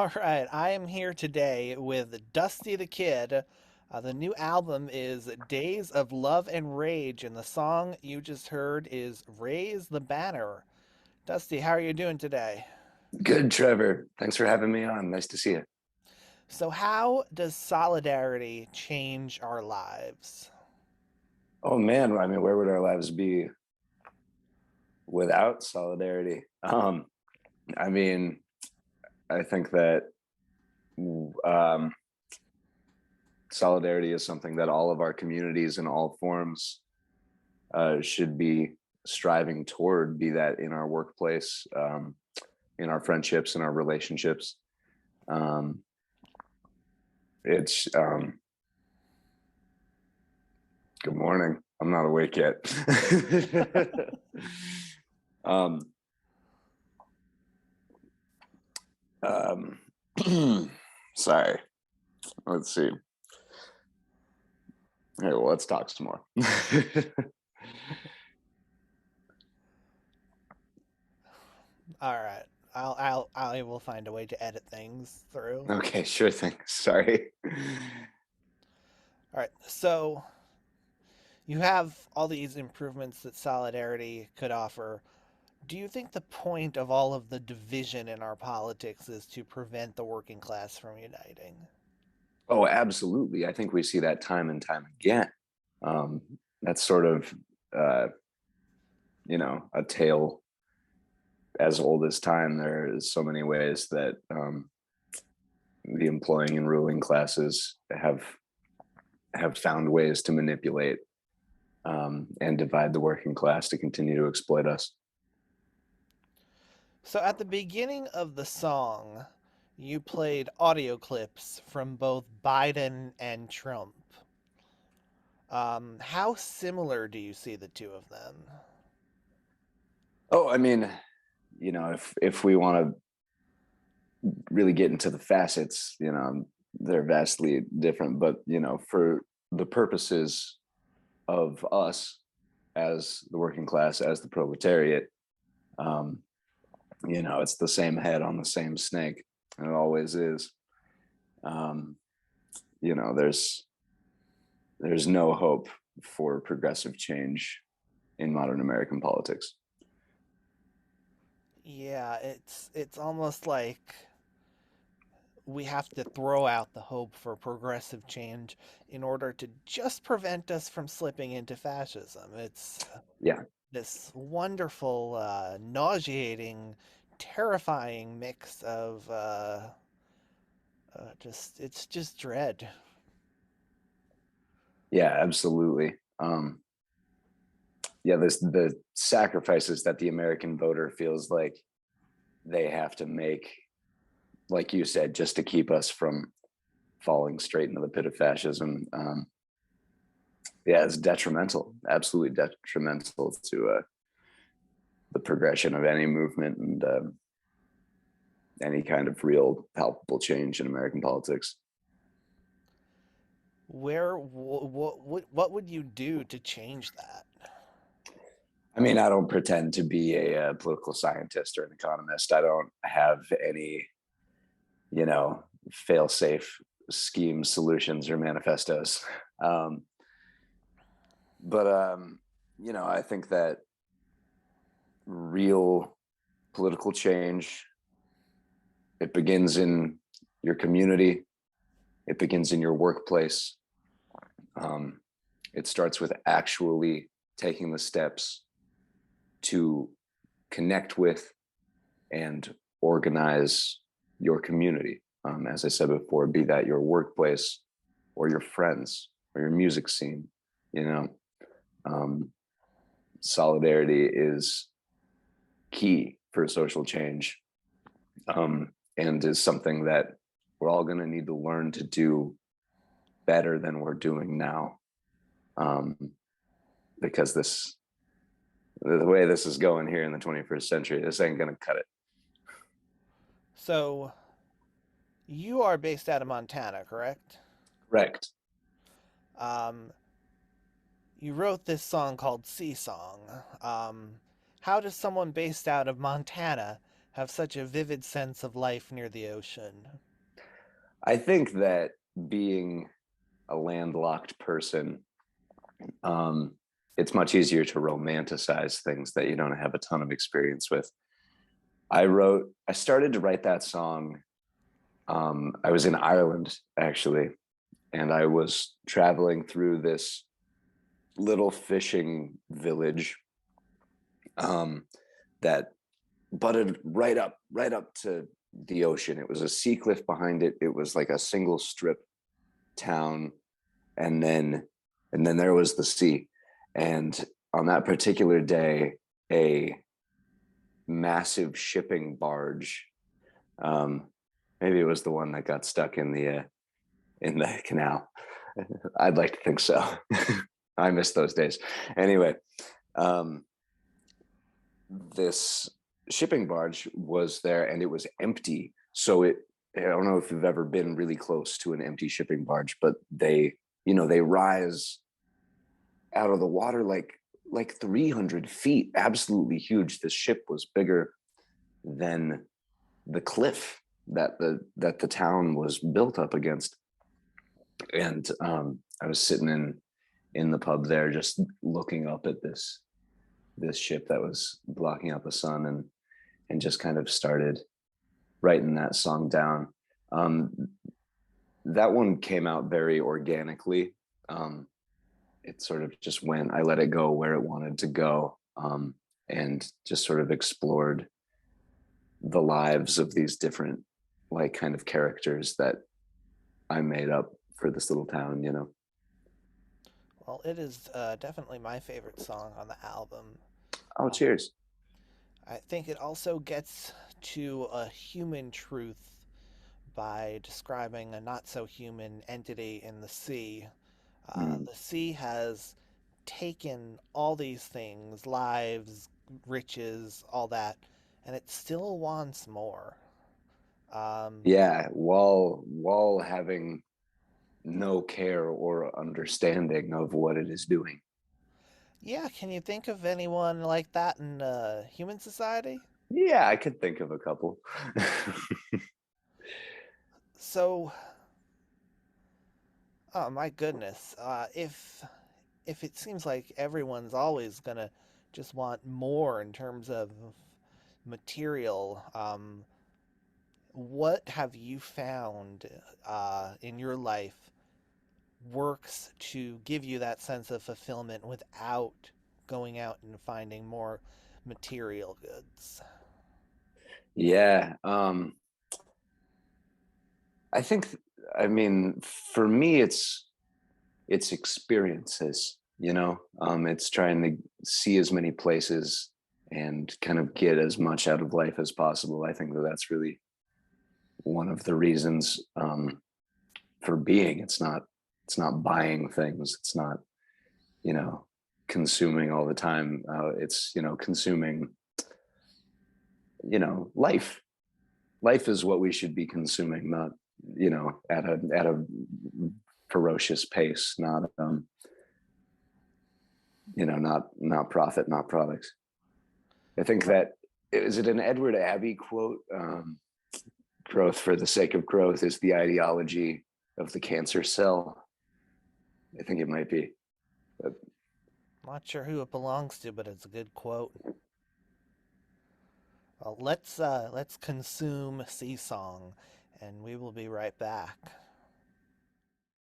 All right, I am here today with Dusty the Kid. The new album is Days of Love and Rage, and the song you just heard is Raise the Banner. Dusty, how are you doing today? Good, Trevor. Thanks for having me on. Nice to see you. So, how does solidarity change our lives? Oh man, I mean, where would our lives be without solidarity? I mean, I think that um, solidarity is something that all of our communities in all forms should be striving toward. Be that in our workplace, in our friendships, in our relationships. Um, it's Good morning. I'm not awake yet. um, Um, Sorry. Let's see. Hey, well, let's talk some more. All right, I will find a way to edit things through. Okay, sure thing. Sorry. All right, so you have all these improvements that solidarity could offer. Do you think the point of all of the division in our politics is to prevent the working class from uniting? Oh, absolutely. I think we see that time and time again. Um, that's sort of, uh, a tale as old as time. There is so many ways that the employing and ruling classes have found ways to manipulate and divide the working class to continue to exploit us. So at the beginning of the song, you played audio clips from both Biden and Trump. How similar do you see the two of them? Oh, I mean, if we want to really get into the facets, they're vastly different. But for the purposes of us as the working class, as the proletariat, um, it's the same head on the same snake, and it always is. Um, you know, there's no hope for progressive change in modern American politics. Yeah, it's almost like we have to throw out the hope for progressive change in order to just prevent us from slipping into fascism. It's Yeah, this wonderful, nauseating, terrifying mix of it's just dread. yeah, absolutely. Yeah, this the sacrifices that the American voter feels like they have to make, like you said, just to keep us from falling straight into the pit of fascism. Yeah, it's detrimental, absolutely detrimental to the progression of any movement and any kind of real palpable change in American politics. What would you do to change that? I mean, I don't pretend to be a political scientist or an economist. I don't have any, fail-safe schemes, solutions, or manifestos. Um, but I think that real political change, it begins in your community, it begins in your workplace. Um, it starts with actually taking the steps to connect with and organize your community. As I said before, be that your workplace or your friends or your music scene, you know, um, solidarity is key for social change, and is something that we're all going to need to learn to do better than we're doing now. Um, because the way this is going here in the 21st century, this ain't going to cut it. So you are based out of Montana, correct? Correct. Um, you wrote this song called Sea Song. How does someone based out of Montana have such a vivid sense of life near the ocean. I think that being a landlocked person, um, it's much easier to romanticize things that you don't have a ton of experience with. I started to write that song. I was in Ireland actually, and I was traveling through this little fishing village um, that butted right up to the ocean. It was a sea cliff behind it. It was like a single strip town, and then there was the sea. And on that particular day, a massive shipping barge, um, maybe it was the one that got stuck in the canal. I'd like to think so. I miss those days. Anyway, um, this shipping barge was there and it was empty. So I don't know if you've ever been really close to an empty shipping barge, but they rise out of the water like 300 feet, absolutely huge. This ship was bigger than the cliff that the town was built up against. And I was sitting in the pub there, just looking up at this ship that was blocking out the sun, and just kind of started writing that song down. Um, that one came out very organically. It sort of just went. I let it go where it wanted to go, and just sort of explored the lives of these different like kind of characters that I made up for this little town. Well, it is definitely my favorite song on the album. Oh, Uh, cheers. I think it also gets to a human truth by describing a not so human entity in the sea. Mm. The sea has taken all these things, lives, riches, all that, and it still wants more. Um, Yeah, while having no care or understanding of what it is doing. yeah, can you think of anyone like that in human society? Yeah, I could think of a couple. So, oh my goodness, if it seems like everyone's always gonna just want more in terms of material, what have you found in your life works to give you that sense of fulfillment without going out and finding more material goods? Yeah, I think I mean for me it's experiences, it's trying to see as many places and kind of get as much out of life as possible. I think that that's really one of the reasons for being. It's not buying things. It's not you know consuming all the time. It's consuming life. Life is what we should be consuming, not at a ferocious pace, not not profit, not products. I think Right. that is it an Edward Abbey quote. Growth for the sake of growth is the ideology of the cancer cell. I think it might be. But Not sure who it belongs to, but it's a good quote. Well, let's consume Sea Song, and we will be right back.